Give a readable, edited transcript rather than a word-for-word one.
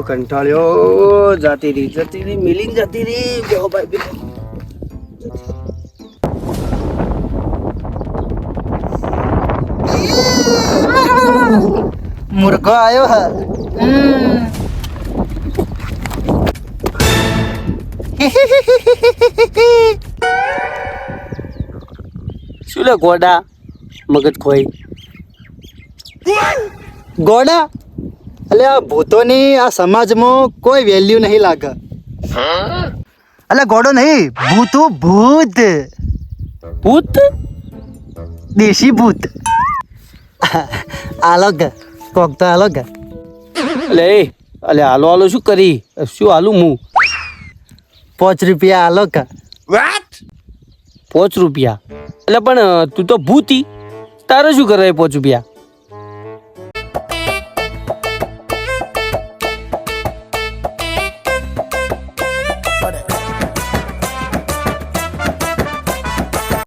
કંટાળ્યો જાતી રહી મિલિંગ જતી રહી બેહો ભાઈ બેહો. મુર્ગો આવ્યો હ. શું લે ગોડા મગજ ખોઈ ગોડા અલે આ ભૂતોની આ સમાજમાં કોઈ વેલ્યુ નહીં લાગે. અલે ગોડો નહીં ભૂતો ભૂત ભૂત દેશી ભૂત આલોગ કોક તો આલોગ. અલે આલો આલો શું કરી શું આલું હું 5 રૂપિયા આલો કા. વોટ 5 રૂપિયા એટલે પણ તું તો ભૂતી તારે શું કરે 5 રૂપિયા.